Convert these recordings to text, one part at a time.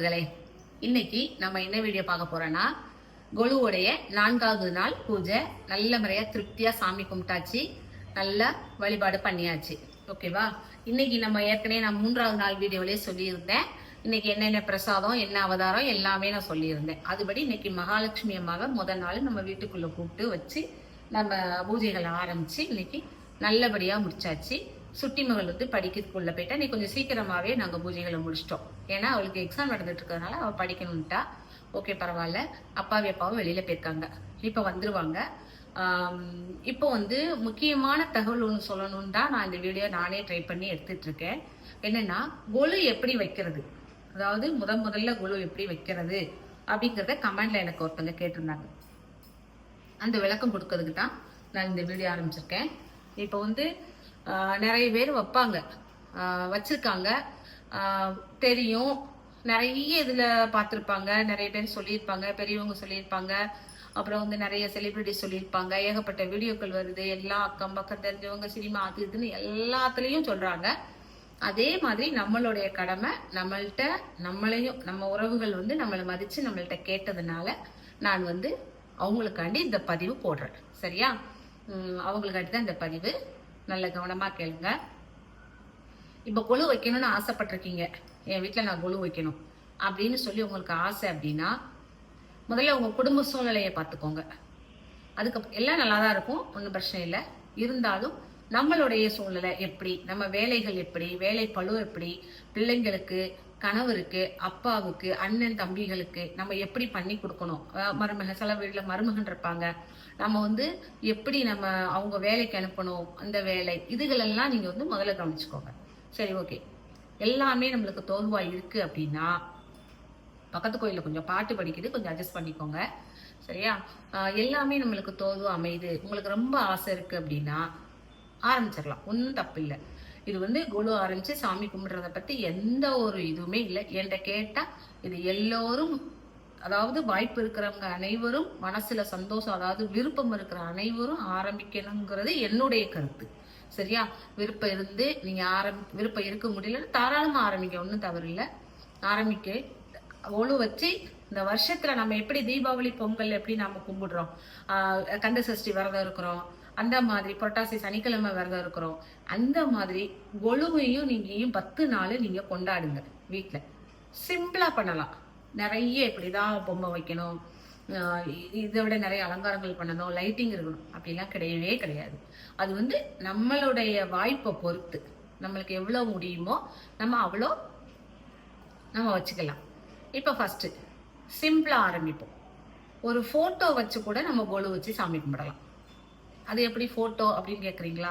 உறவுகளே, இன்னைக்கு நம்ம என்ன வீடியோ பார்க்க போறோம்னா, கொலுவுடைய 4வது நாள் பூஜை நல்ல முறையா திருப்தியா சாமி கும்பிட்டாச்சு, நல்ல வழிபாடு பண்ணியாச்சு. ஓகேவா? இன்னைக்கு நம்ம ஏற்கனவே நான் 3வது நாள் வீடியோலயே சொல்லியிருந்தேன். இன்னைக்கு என்னென்ன பிரசாதம், என்ன அவதாரம் எல்லாமே நான் சொல்லியிருந்தேன். அதுபடி இன்னைக்கு மகாலட்சுமி அம்மாவை முதல் நாள் நம்ம வீட்டுக்குள்ள கூப்பிட்டு வச்சு நம்ம பூஜைகளை ஆரம்பிச்சு இன்னைக்கு நல்லபடியா முடிச்சாச்சு. சுட்டி மகள் வந்து படிக்கிறதுக்குள்ள போயிட்டா, நீ கொஞ்சம் சீக்கிரமாவே நாங்க பூஜைகளை முடிச்சிட்டோம். ஏன்னா அவளுக்கு எக்ஸாம் நடந்துட்டு இருக்கிறதுனால அவ படிக்கணும்ட்டா. ஓகே, பரவாயில்ல. அப்பாவும் வெளியில போயிருக்காங்க, இப்ப வந்துருவாங்க. இப்போ வந்து முக்கியமான தகவல் ஒன்று சொல்லணும்னு தான் நான் இந்த வீடியோ நானே ட்ரை பண்ணி எடுத்துட்டு இருக்கேன். என்னன்னா, கொலு எப்படி வைக்கிறது, அதாவது முதல்ல கொலு எப்படி வைக்கிறது அப்படிங்கிறத கமெண்ட்ல எனக்கு ஒருத்தங்க கேட்டிருந்தாங்க. அந்த விளக்கம் கொடுக்கறதுக்கு தான் நான் இந்த வீடியோ ஆரம்பிச்சிருக்கேன். இப்போ வந்து நிறைய பேர் வைப்பாங்க, வச்சிருக்காங்க, தெரியும். நிறைய இதுல பார்த்துருப்பாங்க, நிறைய பேர் சொல்லியிருப்பாங்க, பெரியவங்க சொல்லியிருப்பாங்க, அப்புறம் வந்து நிறைய செலிபிரிட்டி சொல்லியிருப்பாங்க. ஏகப்பட்ட வீடியோக்கள் வருது, எல்லா அக்கம் பக்கம் தெரிஞ்சவங்க, சினிமா அது இதுன்னு எல்லாத்துலேயும் சொல்றாங்க. அதே மாதிரி நம்மளுடைய கடமை, நம்மளையும் நம்ம உறவுகள் வந்து நம்மளை மதிச்சு நம்மள்ட்ட கேட்டதுனால நான் வந்து அவங்களுக்காண்டி இந்த பதிவு போடுறேன். சரியா? அவங்களுக்காண்டி தான் இந்த பதிவு. நல்ல கவனமா கேளுங்க. இப்ப கொலு வைக்கணும்னு ஆசைப்பட்டிருக்கீங்க, என் வீட்டுல நான் கொலு வைக்கணும் அப்படின்னு சொல்லி உங்களுக்கு ஆசை அப்படின்னா, முதல்ல உங்க குடும்ப சூழ்நிலையை பார்த்துக்கோங்க. அதுக்கு எல்லாம் நல்லாதான் இருக்கும், ஒன்றும் பிரச்சனை இல்லை. இருந்தாலும் நம்மளுடைய சூழ்நிலை எப்படி, நம்ம வேலைகள் எப்படி, வேலை பளு எப்படி, பிள்ளைங்களுக்கு, கணவருக்கு, அப்பாவுக்கு, அண்ணன் தம்பிகளுக்கு நம்ம எப்படி பண்ணி கொடுக்கணும், சில வீட்டுல மருமகன் இருப்பாங்க, நம்ம வந்து எப்படி நம்ம அவங்க வேலைக்கு அனுப்பணும், அந்த வேலை இதுகளெல்லாம் நீங்க வந்து முதல்ல கவனிச்சுக்கோங்க. சரி, ஓகே. எல்லாமே நம்மளுக்கு தோல்வா இருக்கு அப்படின்னா, பக்கத்து கோயில கொஞ்சம் பாட்டு படிக்குது, கொஞ்சம் அட்ஜஸ்ட் பண்ணிக்கோங்க. சரியா? எல்லாமே நம்மளுக்கு தோல்வா அமையுது, உங்களுக்கு ரொம்ப ஆசை இருக்கு அப்படின்னா ஆரம்பிச்சிடலாம், ஒன்றும் தப்பு இல்லை. இது வந்து கொலு ஆரம்பிச்சு சாமி கும்பிடுறத பத்தி எந்த ஒரு இதுவுமே இல்லை. என்கிட்ட கேட்டா இது எல்லோரும், அதாவது வாய்ப்பு இருக்கிறவங்க அனைவரும், மனசுல சந்தோஷம், அதாவது விருப்பம் இருக்கிற அனைவரும் ஆரம்பிக்கணுங்கிறது என்னுடைய கருத்து. சரியா? விருப்பம் இருந்து நீங்க விருப்பம் இருக்க முடியல, தாராளமா ஆரம்பிக்க, ஒன்றும் தவறு இல்லை. ஆரம்பிக்க கொலு வச்சு இந்த வருஷத்துல நம்ம எப்படி தீபாவளி பொங்கல் எப்படி நாம கும்பிடுறோம், கந்த சஷ்டி விரதம் இருக்கிறோம், அந்த மாதிரி புரட்டாசி சனிக்கிழமை விரதம் இருக்கிறோம், அந்த மாதிரி கொலுவையும் நீங்க 10 நாள் நீங்க கொண்டாடுங்க. வீட்டுல சிம்பிளா பண்ணலாம். நிறைய இப்படிதான் பொம்மை வைக்கணும், இதை விட நிறைய அலங்காரங்கள் பண்ணணும், லைட்டிங் இருக்கணும் அப்படிலாம் கிடையவே கிடையாது. அது வந்து நம்மளுடைய வாய்ப்பை பொறுத்து, நம்மளுக்கு எவ்வளவு முடியுமோ நம்ம வச்சுக்கலாம். இப்ப ஃபர்ஸ்ட் சிம்பிளா ஆரம்பிப்போம். ஒரு போட்டோ வச்சு கூட நம்ம கொலு வச்சு சாமி கும்பிடலாம். அது எப்படி போட்டோ அப்படின்னு கேக்குறீங்களா?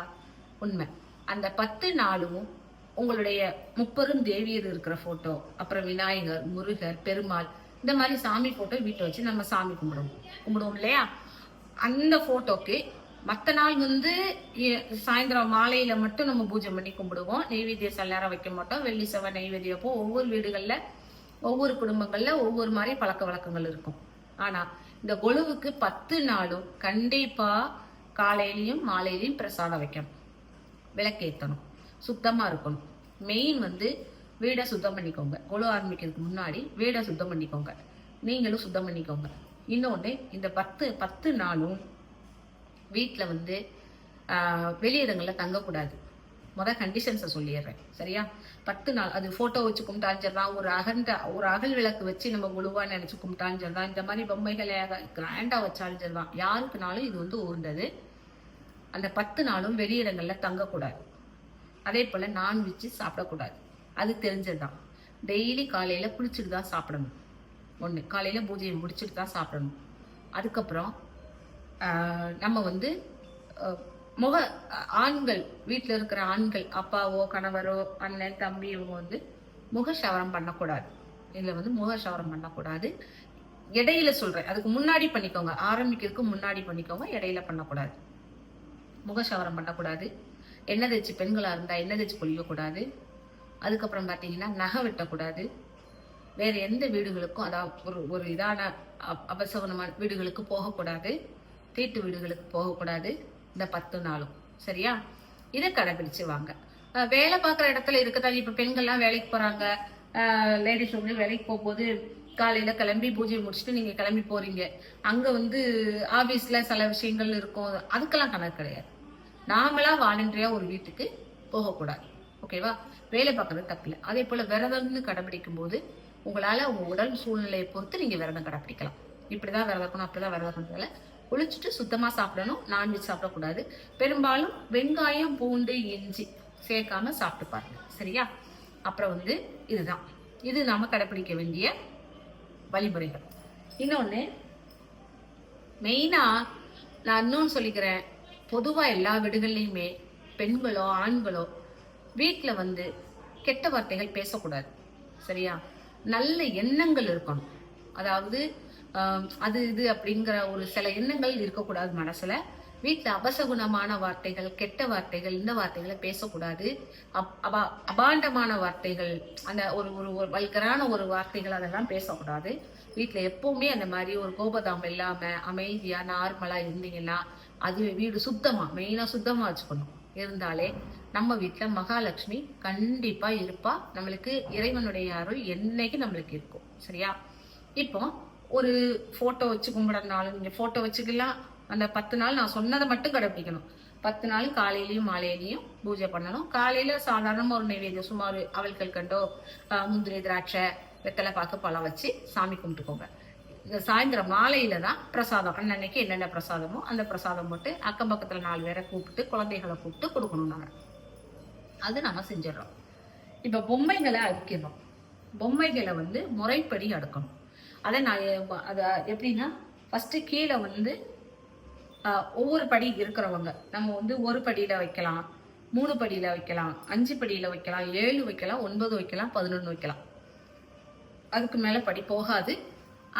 உண்மை. அந்த 10 நாளும் உங்களுடைய 30 தேவியர் இருக்கிற போட்டோ, அப்புறம் விநாயகர், முருகர், பெருமாள், இந்த மாதிரி சாமி போட்டோ வீட்டை வச்சு நம்ம சாமி கும்பிடுவோம் இல்லையா? அந்த போட்டோக்கு மற்ற நாள் வந்து சாயந்தரம் மாலையில மட்டும் நம்ம பூஜை பண்ணி கும்பிடுவோம். நெய்வேத்தியம் சில நேரம் வைக்க மாட்டோம். வெள்ளி செவ்வாய் நெய்வேத்தியம் அப்போ ஒவ்வொரு வீடுகள்ல, ஒவ்வொரு குடும்பங்கள்ல ஒவ்வொரு மாதிரி பழக்க வழக்கங்கள் இருக்கும். ஆனா இந்த கொலுவுக்கு 10 நாளும் கண்டிப்பா காலையிலயும் மாலையிலயும் பிரசாதம் வைக்கணும், விளக்கேற்றணும், சுத்தமா இருக்கணும். மெயின் வந்து வீடை சுத்தம் பண்ணிக்கோங்க. கொலு ஆரம்பிக்கிறதுக்கு முன்னாடி வீடை சுத்தம் பண்ணிக்கோங்க, நீங்களும் சுத்தம் பண்ணிக்கோங்க. இன்னொன்று, இந்த 10 நாளும் வீட்டுல வந்து வெளியிடங்கள்ல தங்கக்கூடாது. கண்டிஷன்ஸை சொல்லிடுறேன். சரியா? 10 நாள் அது போட்டோ வச்சு கும்பிட்டாஞ்சிடலாம், ஒரு அகல் விளக்கு வச்சு நம்ம குழுவா நினைச்சு கும்பிட்டாஞ்சிடலாம், இந்த மாதிரி பொம்மைகளை கிராண்டா வச்சாஞ்சிடலாம். யாருக்குனாலும் இது வந்து உகந்தது. அந்த 10 நாளும் வெளியிடங்கள்ல தங்கக்கூடாது. அதே போல நான்வெஜ் சாப்பிடக்கூடாது, அது தெரிஞ்சதுதான். டெய்லி காலையில குளிச்சுட்டு தான் சாப்பிடணும். ஒண்ணு, காலையில பூஜையை முடிச்சுட்டு தான் சாப்பிடணும். அதுக்கப்புறம் நம்ம வந்து ஆண்கள், வீட்டுல இருக்கிற ஆண்கள், அப்பாவோ கணவரோ அண்ணன் தம்பி, இவங்க வந்து முக சவரம் பண்ணக்கூடாது. இதுல வந்து முக சவரம் பண்ணக்கூடாது. இடையில சொல்றேன், அதுக்கு முன்னாடி பண்ணிக்கோங்க, ஆரம்பிக்கிறதுக்கு முன்னாடி பண்ணிக்கோங்க, இடையில பண்ணக்கூடாது. முக சவரம் பண்ணக்கூடாது. எண்ணெய் தேய்ச்சி, பெண்களா இருந்தா எண்ணெய் தேய்ச்சி குளிக்கக்கூடாது. அதுக்கப்புறம் பாத்தீங்கன்னா நகை வெட்டக்கூடாது. வேற எந்த வீடுகளுக்கும், அதாவது ஒரு இதான அபசகுனமான வீடுகளுக்கு போகக்கூடாது, தீட்டு வீடுகளுக்கு போகக்கூடாது இந்த 10 நாளும். சரியா? இதை கடைபிடிச்சு வாங்க. வேலை பார்க்குற இடத்துல இருக்கதான். இப்ப பெண்கள்லாம் வேலைக்கு போறாங்க, லேடிஸ் வந்து வேலைக்கு போகும்போது காலையில கிளம்பி பூஜை முடிச்சுட்டு நீங்க கிளம்பி போறீங்க, அங்க வந்து ஆபீஸ்ல சில விஷயங்கள் இருக்கும், அதுக்கெல்லாம் கணக்கு கிடையாது. நாமளா வாலண்டரியா ஒரு வீட்டுக்கு போகக்கூடாது. ஓகேவா? வேலை பார்க்கறது தப்பு இல்லை. அதே போல விரதம்னு கடைபிடிக்கும் போது உங்களால உங்க உடல் சூழ்நிலையை பொறுத்து நீங்க விரதம் கடைபிடிக்கலாம். இப்படிதான் விரதம் இருக்கணும், அப்படிதான் விரதம் இருக்கணும். குளிச்சுட்டு சுத்தமா சாப்பிடணும், நான்வெஜ் சாப்பிடக்கூடாது. பெரும்பாலும் வெங்காயம், பூண்டு, இஞ்சி சேர்க்காம சாப்பிட்டு பாருங்க. சரியா? அப்புறம் வந்து இதுதான், இது நாம கடைபிடிக்க வேண்டிய வழிமுறைகள். இன்னொன்னு மெயினா நான் இன்னொன்னு சொல்லிக்கிறேன், பொதுவா எல்லா வீடுகள்லையுமே பெண்களோ ஆண்களோ வீட்டுல வந்து கெட்ட வார்த்தைகள் பேசக்கூடாது. சரியா? நல்ல எண்ணங்கள் இருக்கணும். அதாவது அது இது அப்படிங்கிற ஒரு சில எண்ணங்கள் இருக்கக்கூடாது மனசுல. வீட்டுல அபசகுணமான வார்த்தைகள், கெட்ட வார்த்தைகள், இந்த வார்த்தைகளை பேசக்கூடாது. அபாண்டமான வார்த்தைகள், அந்த ஒரு ஒரு வல்கரான ஒரு வார்த்தைகள் அதெல்லாம் பேசக்கூடாது. வீட்டுல எப்பவுமே அந்த மாதிரி ஒரு கோபதாம் இல்லாம அமைதியா நார்மலா இருந்தீங்கன்னா அது வீடு சுத்தமா, மெயினா சுத்தமா வச்சுக்கணும். இருந்தாலே நம்ம வீட்டுல மகாலட்சுமி கண்டிப்பா இருப்பா. நம்மளுக்கு இறைவனுடைய அருள் என்னைக்கு நம்மளுக்கு இருக்கும். சரியா? இப்போ ஒரு போட்டோ வச்சு கும்பிடறதுனாலும் நீங்க போட்டோ வச்சுக்கலாம். அந்த 10 நாள் நான் சொன்னதை மட்டும் கடைபிடிக்கணும். 10 நாள் காலையிலயும் மாலையிலயும் பூஜை பண்ணணும். காலையில சாதாரணமா ஒரு நைவேத்தியம், சுமார் அவல்கள் கண்டோ, முந்திரி, திராட்சை, வெத்தலை பாக்கு, பழம் வச்சு சாமி கும்பிட்டுக்கோங்க. இந்த சாயந்தரம் மாலையில தான் பிரசாதம், அன்னன்னைக்கு என்னென்ன பிரசாதமோ அந்த பிரசாதம் போட்டு அக்கம் பக்கத்துல 4 பேரை கூப்பிட்டு குழந்தைகளை கூப்பிட்டு கொடுக்கணும். நாங்க அது நம்ம செஞ்சிடறோம். இப்ப பொம்மைகளை அடுக்கணும். பொம்மைகளை வந்து முறைப்படி அடுக்கணும். அதை நான் அதை எப்படின்னா, ஃபர்ஸ்ட் கீழே வந்து ஒவ்வொரு படி இருக்கிறவங்க நம்ம வந்து 1 படியில வைக்கலாம், 3 படியில வைக்கலாம், 5 படியில வைக்கலாம், 7 வைக்கலாம், 9 வைக்கலாம், 11 வைக்கலாம். அதுக்கு மேல படி போகாது.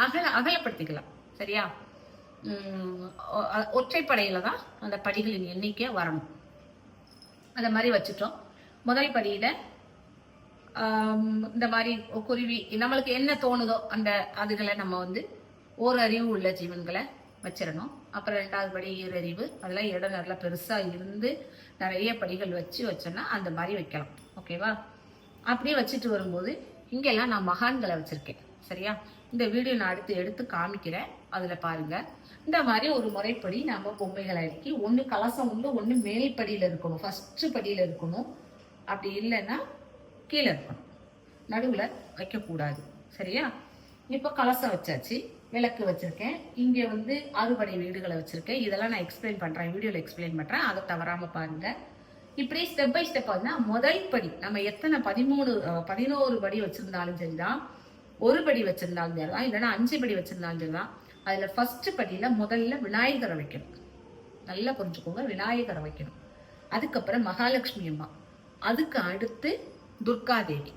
அகலப்படுத்திக்கலாம். சரியா? ஒற்றைப்படையில தான் அந்த படிகளின் எண்ணிக்கை வரணும். அந்த மாதிரி வச்சுட்டோம். முதல் படியில இந்த மாதிரி குருவி, நம்மளுக்கு என்ன தோணுதோ அந்த அதுகளை நம்ம வந்து ஓரறிவு உள்ள ஜீவன்களை வச்சிடணும். அப்புறம் 2வது படி ஈரறிவு, அதெல்லாம் இடம் நல்லா பெருசா இருந்து நிறைய படிகள் வச்சோன்னா அந்த மாதிரி வைக்கலாம். ஓகேவா? அப்படியே வச்சுட்டு வரும்போது இங்கெல்லாம் நான் மகான்களை வச்சிருக்கேன். சரியா? இந்த வீடியோ நான் எடுத்து காமிக்கிறேன், அதுல பாருங்க. இந்த மாதிரி ஒரு முறைப்படி நம்ம பொம்மைகளை அடுக்கி, ஒண்ணு கலசம் உண்டு, ஒண்ணு மேல் படியில இருக்கணும், ஃபர்ஸ்ட் படியில இருக்கணும். அப்படி இல்லைன்னா கீழே இருக்கணும், நடுவுல வைக்கக்கூடாது. சரியா? இப்போ கலசம் வச்சாச்சு, விளக்கு வச்சிருக்கேன். இங்க வந்து 6 படை வீடுகளை வச்சிருக்கேன். இதெல்லாம் நான் எக்ஸ்பிளைன் பண்றேன், வீடியோல எக்ஸ்பிளைன் பண்றேன், அதை தவறாம பாருங்க. இப்படி ஸ்டெப் பை ஸ்டெப் வந்து முதல் படி நம்ம எத்தனை 11 படி வச்சிருந்தாலும் சரிதான், 1 படி வச்சிருந்தாலும் சரிதான், இல்லைன்னா 5 படி வச்சிருந்தாலும் சரிதான். அதுல ஃபர்ஸ்ட் படியில முதல்ல விநாயகரை வைக்கணும். நல்லா புரிஞ்சுக்கோங்க, விநாயகரை வைக்கணும். அதுக்கப்புறம் மகாலட்சுமி அம்மா, அதுக்கு அடுத்து துர்காதேவி,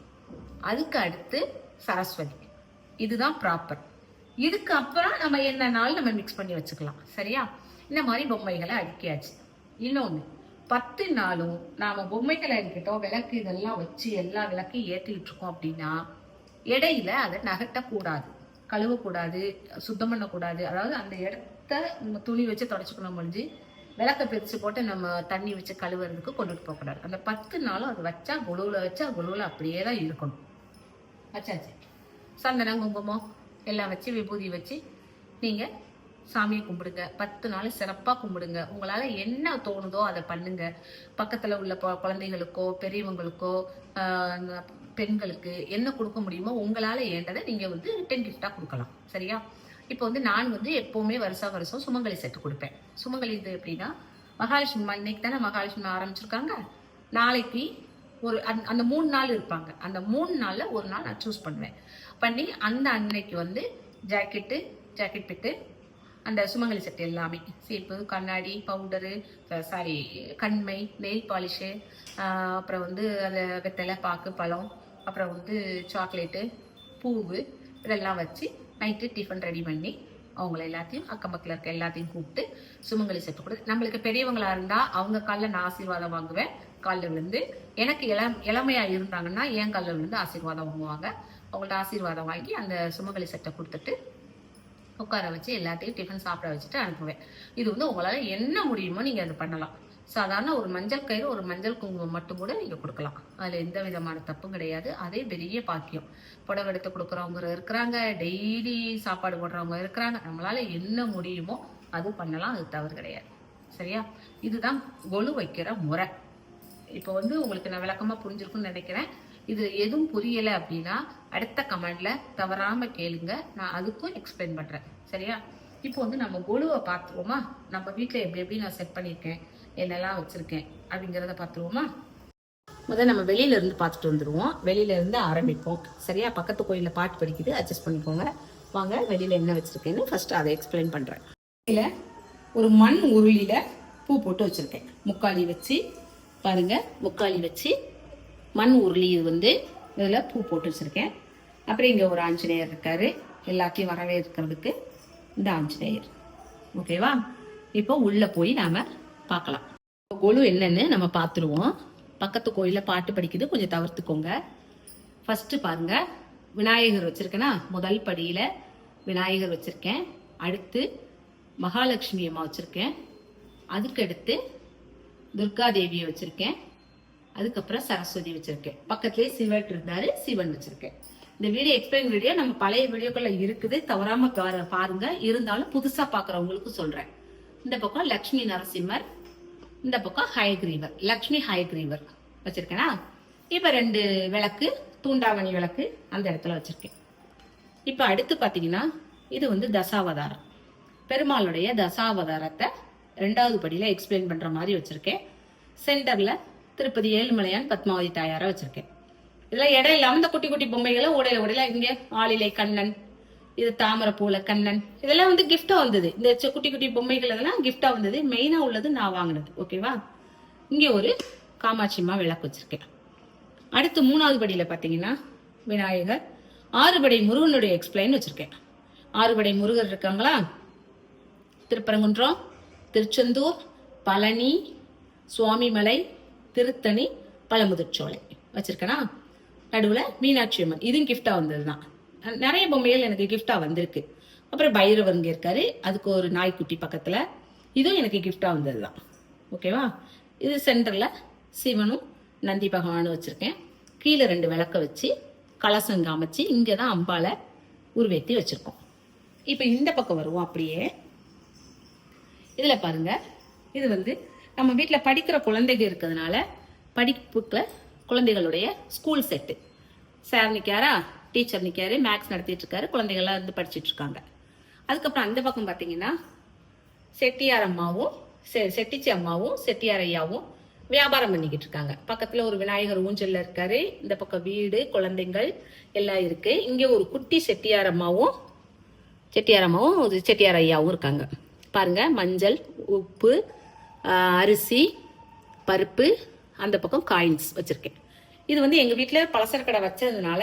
அதுக்கு அடுத்து சரஸ்வதி. இதுதான் ப்ராப்பர். இதுக்கு அப்புறம் நம்ம என்னன்னாலும் நம்ம மிக்ஸ் பண்ணி வச்சுக்கலாம். சரியா? இந்த மாதிரி பொம்மைகளை அடுக்கியாச்சு. இன்னொன்னு, 10 நாளும் நாம பொம்மைகளை எடுக்கிட்டோம், விளக்கு இதெல்லாம் வச்சு எல்லா விளக்கையும் ஏற்றிட்டு இருக்கோம் அப்படின்னா இடையில அதை நகட்டக்கூடாது, கழுவக்கூடாது, சுத்தம் பண்ணக்கூடாது. அதாவது அந்த இடத்த நம்ம துணி வச்சு தொடச்சுக்கணும். முடிஞ்சு விளக்க பிரிச்சு போட்டு நம்ம தண்ணி வச்சு கழுவுறதுக்கு கொண்டுட்டு போகக்கூடாது. அந்த 10 நாளும் அது வச்சா குழுவில் அப்படியே தான் இருக்கணும். வச்சாச்சு. சந்தனம், குங்குமம் எல்லாம் வச்சு விபூதி வச்சு நீங்க சாமியை கும்பிடுங்க. 10 நாள் சிறப்பா கும்பிடுங்க. உங்களால என்ன தோணுதோ அதை பண்ணுங்க. பக்கத்துல உள்ள குழந்தைகளுக்கோ பெரியவங்களுக்கோ பெண்களுக்கு என்ன கொடுக்க முடியுமோ உங்களால ஏண்டதை நீங்க வந்து ரிட்டன் கிஃப்டா கொடுக்கலாம். சரியா? இப்போ வந்து நான் வந்து எப்பவுமே வருஷம் சுமங்கலி செட்டு கொடுப்பேன். சுமங்கலி இது எப்படின்னா, மகாலட்சுமி இன்னைக்கு தானே மகாலட்சுமி ஆரம்பிச்சிருக்காங்க. நாளைக்கு ஒரு அந்த 3 நாள் இருப்பாங்க. அந்த 3 நாள்ல ஒரு நாள் நான் சூஸ் பண்ணுவேன். பண்ணி அந்த அன்னைக்கு வந்து ஜாக்கெட் பிட்டு அந்த சுமங்கலி செட்டு எல்லாமே, சீப்பு, கண்ணாடி, பவுடரு, கண்மை, நெயில் பாலிஷு, அப்புறம் வந்து அந்த வெத்தலை, பாக்கு, பழம், அப்புறம் வந்து சாக்லேட்டு, பூவு, இதெல்லாம் வச்சு நைட்டு டிஃபன் ரெடி பண்ணி அவங்கள எல்லாத்தையும் அக்கம் பக்கத்தில் இருக்க எல்லாத்தையும் கூப்பிட்டு சுமங்கலி செட்டு கொடுத்து, நம்மளுக்கு பெரியவங்களா இருந்தா அவங்க காலில் நான் ஆசீர்வாதம் வாங்குவேன். காலில் விழுந்து, எனக்கு இளமையா இருந்தாங்கன்னா என் காலில் விழுந்து ஆசீர்வாதம் வாங்குவாங்க. அவங்கள்ட்ட ஆசீர்வாதம் வாங்கி அந்த சுமங்கலி செட்டை கொடுத்துட்டு உட்கார வச்சு எல்லாத்தையும் டிஃபன் சாப்பிட வச்சுட்டு அனுப்புவேன். இது வந்து உங்களால என்ன முடியுமோ நீங்க அதை பண்ணலாம். சாதாரண ஒரு மஞ்சள் கயிறு, ஒரு மஞ்சள் குங்குமம் மட்டும் கூட நீங்க கொடுக்கலாம். அதுல எந்த விதமான தப்பும் கிடையாது. அதே பெரிய பாக்கியம். புடவை எடுத்து கொடுக்குறவங்க இருக்கிறாங்க, டெய்லி சாப்பாடு போடுறவங்க இருக்கிறாங்க. நம்மளால என்ன முடியுமோ அது பண்ணலாம், அது தவறு கிடையாது. சரியா? இதுதான் கொலு வைக்கிற முறை. இப்போ வந்து உங்களுக்கு நான் விளக்கமா புரிஞ்சிருக்குன்னு நினைக்கிறேன். இது எதுவும் புரியல அப்படின்னா அடுத்த கமெண்ட்ல தவறாம கேளுங்க, நான் அதுக்கும் எக்ஸ்பிளைன் பண்றேன். சரியா? இப்போ வந்து நம்ம கொலுவை பார்த்துருவோமா? நம்ம வீட்டுல எப்படி நான் செட் பண்ணியிருக்கேன், என்னெல்லாம் வச்சிருக்கேன் அப்படிங்கிறத பார்த்துருவோமா? முதல்ல நம்ம வெளியில இருந்து பார்த்துட்டு வந்துடுவோம். வெளியில இருந்து ஆரம்பிப்போம். சரியா? பக்கத்து கோயில பாட்டு படிக்குது, அட்ஜஸ்ட் பண்ணிக்கோங்க. வாங்க வெளியில என்ன வச்சிருக்கேன்னு ஃபர்ஸ்ட் அதை எக்ஸ்பிளைன் பண்றேன். இதுல ஒரு மண் உருளியில பூ போட்டு வச்சிருக்கேன். முக்காலி வச்சு பாருங்க, முக்காலி வச்சு மண் உருளி வந்து இதுல பூ போட்டு வச்சிருக்கேன். அப்புறம் இங்க ஒரு ஆஞ்சநேயர் இருக்காரு, எல்லாத்தையும் வரவே இருக்கிறதுக்கு இந்த ஆஞ்சநேயர். ஓகேவா? இப்போ உள்ள போய் நாம பார்க்கலாம். கொலு என்னன்னு நம்ம பார்த்துருவோம். பக்கத்து கோயில பாட்டு படிக்குது, கொஞ்சம் தவிர்த்துக்கோங்க. ஃபர்ஸ்ட் பாருங்க, விநாயகர் வச்சிருக்கேன்னா முதல் படியில விநாயகர் வச்சிருக்கேன். அடுத்து மகாலட்சுமி அம்மா வச்சிருக்கேன். அதுக்கடுத்து துர்கா தேவியை வச்சிருக்கேன். அதுக்கப்புறம் சரஸ்வதி வச்சிருக்கேன். பக்கத்துலேயே சிவன் இருந்தாரு, சிவன் வச்சிருக்கேன். இந்த வீடியோ எக்ஸ்பிளைன் வீடியோ நம்ம பழைய வீடியோக்குள்ள இருக்குது, தவறாம பாருங்க. இருந்தாலும் புதுசா பாக்குறவங்களுக்கு சொல்றேன். இந்த பக்கம் லக்ஷ்மி நரசிம்மர், இந்த பக்கம் ஹயக்ரீவர், லக்ஷ்மி ஹயக்ரீவர் வச்சிருக்கேனா. இப்ப 2 விளக்கு, தூண்டாவணி விளக்கு அந்த இடத்துல வச்சிருக்கேன். இப்ப அடுத்து பாத்தீங்கன்னா இது வந்து தசாவதாரம், பெருமாளுடைய தசாவதாரத்தை 2வது படியில எக்ஸ்பிளைன் பண்ற மாதிரி வச்சிருக்கேன். சென்டர்ல திருப்பதி ஏழுமலையான் பத்மாவதி தாயாரா வச்சிருக்கேன். இதுல இடம் இல்லாம இந்த குட்டி குட்டி பொம்மைகளை உடையில இங்க ஆளிலை கண்ணன், இது தாமரைப்பூல கண்ணன், இதெல்லாம் வந்து கிஃப்டா வந்தது. இந்த குட்டி குட்டி பொம்மைகள் இதெல்லாம் கிஃப்டா வந்தது. மெயினா உள்ளது நான் வாங்கினது. ஓகேவா? இங்க ஒரு காமாட்சிமா விளக்கு வச்சிருக்கேன். அடுத்து 3வது படியில பாத்தீங்கன்னா விநாயகர், 6 படை முருகனுடைய எக்ஸ்பிளைன் வச்சிருக்கேன். 6 படை முருகர் இருக்காங்களா? திருப்பரங்குன்றம், திருச்செந்தூர், பழனி, சுவாமிமலை, திருத்தணி, பழமுதிர்ச்சோலை வச்சிருக்கேனா. நடுவுல மீனாட்சி அம்மன், இதுவும் கிஃப்டா வந்ததுதான். நிறைய பொம்மைகள் எனக்கு கிஃப்டா வந்திருக்கு. அப்புறம் பைரவர் இங்க இருக்காரு, அதுக்கு ஒரு நாய்க்குட்டி பக்கத்துல, இதுவும் எனக்கு கிஃப்டா வந்ததுதான். ஓகேவா? இது சென்டர்ல சிவனும் நந்தி பகவானும் வச்சிருக்கேன். கீழே 2 விளக்க வச்சு கலசம் காமிச்சு இங்கதான் அம்பால உருவேத்தி வச்சிருக்கோம். இப்ப இந்த பக்கம் வருவோம். அப்படியே இதுல பாருங்க, இது வந்து நம்ம வீட்டுல படிக்கிற குழந்தைங்க இருக்கிறதுனால படிப்புக்குள்ள குழந்தைகளுடைய ஸ்கூல் செட்டு. சார் நிக்காரா, டீச்சர் நிக்காரு, மேக்ஸ் நடத்திட்டு இருக்காரு, குழந்தைகள்லாம் இருந்து படிச்சுட்டு இருக்காங்க. அதுக்கப்புறம் அந்த பக்கம் பாத்தீங்கன்னா செட்டியார் அம்மாவும் செட்டிச்சி அம்மாவும் செட்டியார் ஐயாவும் வியாபாரம் பண்ணிக்கிட்டு இருக்காங்க. பக்கத்துல ஒரு விநாயகர் ஊஞ்சல்ல இருக்காரு. இந்த பக்கம் வீடு, குழந்தைகள் எல்லாம் இருக்கு. இங்க ஒரு குட்டி செட்டியார் அம்மாவும் செட்டியார் ஐயாவும் இருக்காங்க. பாருங்க, மஞ்சள், உப்பு, அரிசி, பருப்பு, அந்த பக்கம் காயின்ஸ் வச்சிருக்கேன். இது வந்து எங்க வீட்டுல பலசர கடை வச்சதுனால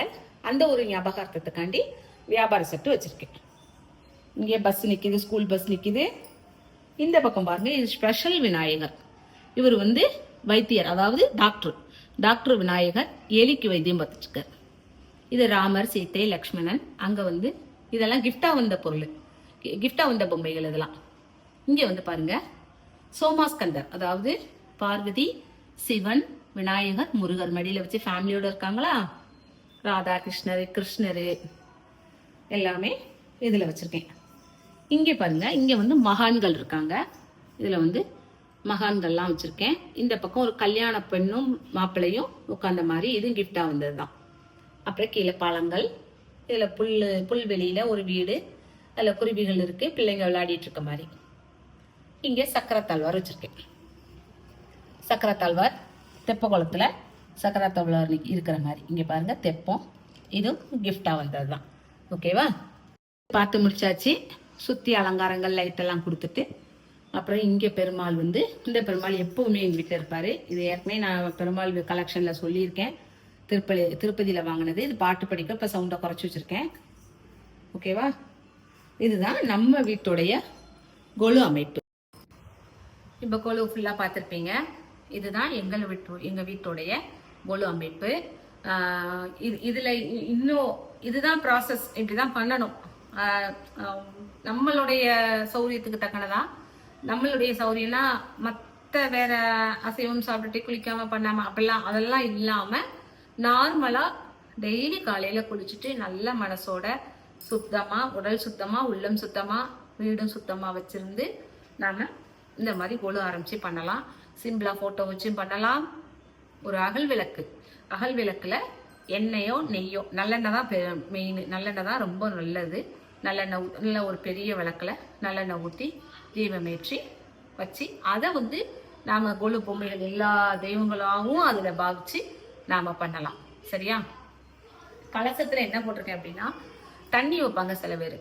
அந்த ஒரு ஞாபகார்த்தத்துக்காண்டி வியாபார செட்டு வச்சிருக்கேன். இங்கே பஸ் நிக்குது, ஸ்கூல் பஸ் நிக்குது. இந்த பக்கம் பாருங்க, இது ஸ்பெஷல் விநாயகர். இவர் வந்து வைத்தியர், அதாவது டாக்டர் விநாயகர், எலிக்கு வைத்தியம் பார்த்துட்டு இருக்காரு. இது ராமர், சீத்தை, லக்ஷ்மணன். அங்க வந்து இதெல்லாம் கிஃப்டா வந்த பொருள், கிஃப்டா வந்த பொம்மைகள் இதெல்லாம். இங்க வந்து பாருங்க, சோமாஸ்கந்தர், அதாவது பார்வதி, சிவன், விநாயகர், முருகர் மடியில வச்சு ஃபேமிலியோட இருக்காங்களா. ராதா கிருஷ்ணரு எல்லாமே இதுல வச்சிருக்கேன். இங்க பாருங்க, இங்க வந்து மகான்கள் இருக்காங்க. இதுல வந்து மகான்கள்லாம் வச்சிருக்கேன். இந்த பக்கம் ஒரு கல்யாண பெண்ணும் மாப்பிள்ளையும் உட்கார்ந்த மாதிரி, இதுவும் கிஃப்டா வந்ததுதான். அப்புறம் கீழே பழங்கள், இதுல புல்வெளியில ஒரு வீடு, அதுல குருவிகள் இருக்கு, பிள்ளைங்க விளையாடிட்டு இருக்க மாதிரி. இங்க சக்கரத்தாழ்வார் வச்சிருக்கேன். சக்கரத்தாழ்வார் தெப்ப குளத்துல சக்கரத்தாழ்வார் இருக்கிற மாதிரி. இங்க பாருங்க தெப்பம், இதுவும் கிஃப்டா வந்ததுதான். ஓகேவா? பார்த்து முடிச்சாச்சு. சுத்தி அலங்காரங்கள், லைட் எல்லாம் கொடுத்துட்டு அப்புறம் இங்க பெருமாள் வந்து, இந்த பெருமாள் எப்பவுமே எங்க வீட்டுல இருப்பாரு. இது ஏற்கனவே நான் பெருமாள் கலெக்ஷன்ல சொல்லியிருக்கேன். திருப்பதியில வாங்கினது. இது பாட்டு படிக்க இப்ப சவுண்டை குறைச்சி வச்சிருக்கேன். ஓகேவா? இதுதான் நம்ம வீட்டுடைய கொலு அமைப்பு. இப்ப கொலு ஃபுல்லா பார்த்திருப்பீங்க. இதுதான் எங்க வீட்டுடைய கொலு அமைப்பு. இதுல இன்னும் இதுதான் ப்ராசஸ், இப்படிதான் பண்ணணும். நம்மளுடைய சௌரியத்துக்கு தக்கனதான். நம்மளுடைய சௌரியம்னா மற்ற வேற அசைவம் சாப்பிட்டுட்டு குளிக்காம பண்ணாம அப்படிலாம் அதெல்லாம் இல்லாம நார்மலா டெய்லி காலையில குளிச்சுட்டு நல்ல மனசோட சுத்தமா, உடல் சுத்தமா, உள்ளம் சுத்தமா, வீடும் சுத்தமா வச்சிருந்து நாம இந்த மாதிரி கொலு ஆரம்பிச்சு பண்ணலாம். சிம்பிளா போட்டோ வச்சும் பண்ணலாம். ஒரு அகல் விளக்குல எண்ணெயோ நெய்யோ, நல்லெண்ணெய் தான் மெயின், நல்லெண்ணெய் தான் ரொம்ப நல்லது. நல்ல ஒரு பெரிய விளக்குல நல்லெண்ணெய் ஊற்றி தீபமேற்றி வச்சு அதை வந்து நாம கொலு பொம்மைகள் எல்லா தெய்வங்களாகவும் அதில் பாவிச்சு நாம பண்ணலாம். சரியா? கலசத்துல என்ன போட்டிருக்கேன் அப்படின்னா, தண்ணி வைப்பாங்க சில பேர்.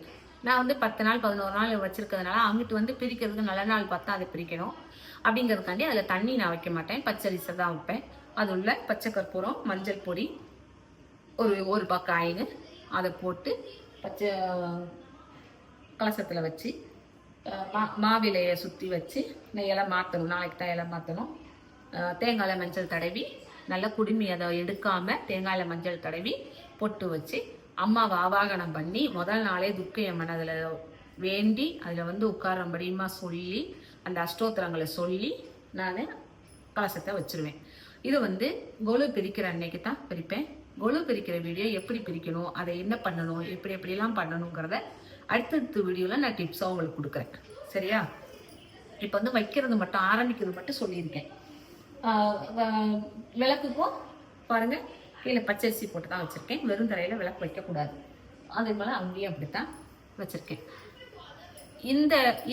நான் வந்து 10 நாள் 11 நாள் வச்சிருக்கிறதுனால அங்கிட்டு வந்து பிரிக்கிறதுக்கு நல்ல நாள் பார்த்தா அதை பிரிக்கணும் அப்படிங்கிறதுக்காண்டி அதில் தண்ணி நான் வைக்க மாட்டேன், பச்சரிசை தான் வைப்பேன். அது உள்ள பச்சை கற்பூரம், மஞ்சள் பொடி, ஒரு பக்கம் ஆயின் அதை போட்டு பச்சை கலசத்தில் வச்சு மாவிலையை சுற்றி வச்சு இலை மாற்றணும். நாளைக்கு தான் இலை மாற்றணும். தேங்காயில் மஞ்சள் தடவி நல்லா குடுமி அதை எடுக்காம தேங்காயில் மஞ்சள் தடவி பொட்டு வச்சு அம்மாவை ஆவாகனம் பண்ணி முதல் நாளே துர்க்கையம்மன் அதில் வேண்டி அதில் வந்து உட்காரம்படியுமா சொல்லி அந்த அஷ்டோத்திரங்களை சொல்லி நான் கலசத்தை வச்சிருவேன். இது வந்து கொலு பிரிக்கிற அன்னைக்கு தான் பிரிப்பேன். கொலு பிரிக்கிற வீடியோ எப்படி பிரிக்கணும், அதை என்ன பண்ணணும், எப்படிலாம் பண்ணணுங்கிறத அடுத்தடுத்த வீடியோவில் நான் டிப்ஸாக உங்களுக்கு கொடுக்குறேன். சரியா? இப்போ வந்து வைக்கிறது மட்டும், ஆரம்பிக்கிறது மட்டும் சொல்லியிருக்கேன். விளக்குக்கும் பாருங்க கீழே பச்சரிசி போட்டு தான் வச்சுருக்கேன். வெறும் தரையில் விளக்கு வைக்கக்கூடாது. அதே போல் அங்கேயும் அப்படித்தான் வச்சுருக்கேன்.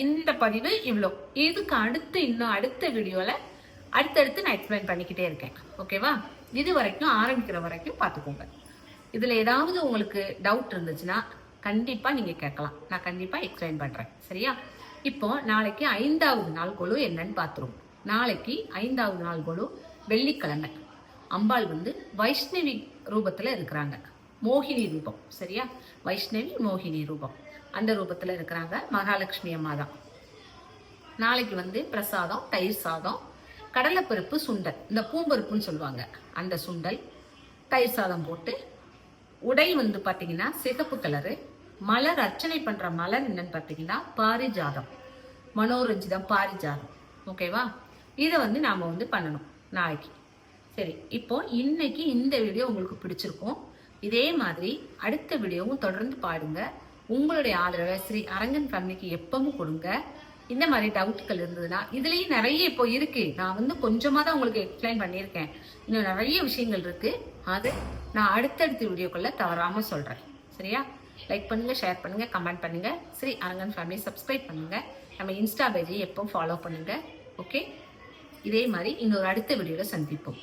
இந்த பதிவு இவ்வளோ. இதுக்கு அடுத்த வீடியோவில் அடுத்தடுத்து நான் எக்ஸ்பிளைன் பண்ணிக்கிட்டே இருக்கேன். ஓகேவா? இது வரைக்கும் ஆரம்பிக்கிற வரைக்கும் பார்த்துக்கோங்க. இதில் ஏதாவது உங்களுக்கு டவுட் இருந்துச்சுன்னா கண்டிப்பாக நீங்கள் கேட்கலாம். நான் கண்டிப்பாக எக்ஸ்பிளைன் பண்ணுறேன். சரியா? இப்போ நாளைக்கு 5வது நாள் கொலு என்னன்னு பார்த்துருவோம். நாளைக்கு 5வது நாள் கொலு வெள்ளிக்கிழமை. அம்பாள் வந்து வைஷ்ணவி ரூபத்தில் இருக்கிறாங்க. மோகினி ரூபம். சரியா? வைஷ்ணவி மோகினி ரூபம் அந்த ரூபத்தில் இருக்கிறாங்க. மகாலட்சுமி அம்மா தான். நாளைக்கு வந்து பிரசாதம் தயிர் சாதம், கடலைப்பருப்பு சுண்டல், இந்த பூம்பருப்புன்னு சொல்லுவாங்க, அந்த சுண்டல், தயிர் சாதம் போட்டு, உடை வந்து பார்த்தீங்கன்னா சிகப்பு கலரு. மலர் அர்ச்சனை பண்ணுற மலர் என்னன்னு பார்த்தீங்கன்னா பாரிஜாதம், மனோரஞ்சிதம் பாரிஜாதம். ஓகேவா? இதை வந்து நாம் வந்து பண்ணணும் நாளைக்கு. சரி, இப்போ இன்னைக்கு இந்த வீடியோ உங்களுக்கு பிடிச்சிருக்கும். இதே மாதிரி அடுத்த வீடியோவும் தொடர்ந்து பாருங்க. உங்களுடைய ஆதரவை ஸ்ரீ அரங்கன் ஃபேமிலிக்கு எப்பவும் கொடுங்க. இந்த மாதிரி டவுட்கள் இருந்ததுன்னா இதுலேயும் நிறைய இப்போ இருக்கு. நான் வந்து கொஞ்சமாக தான் உங்களுக்கு எக்ஸ்பிளைன் பண்ணியிருக்கேன். இன்னும் நிறைய விஷயங்கள் இருக்கு. அது நான் அடுத்தடுத்த வீடியோக்குள்ள தவறாம சொல்றேன். சரியா? லைக் பண்ணுங்க, ஷேர் பண்ணுங்க, கமெண்ட் பண்ணுங்க. ஸ்ரீ அரங்கன் ஃபேமிலி சப்ஸ்கிரைப் பண்ணுங்க. நம்ம இன்ஸ்டா பேஜை எப்பவும் ஃபாலோ பண்ணுங்க. ஓகே? இதே மாதிரி இன்னொரு அடுத்த வீடியோவில் சந்திப்போம்.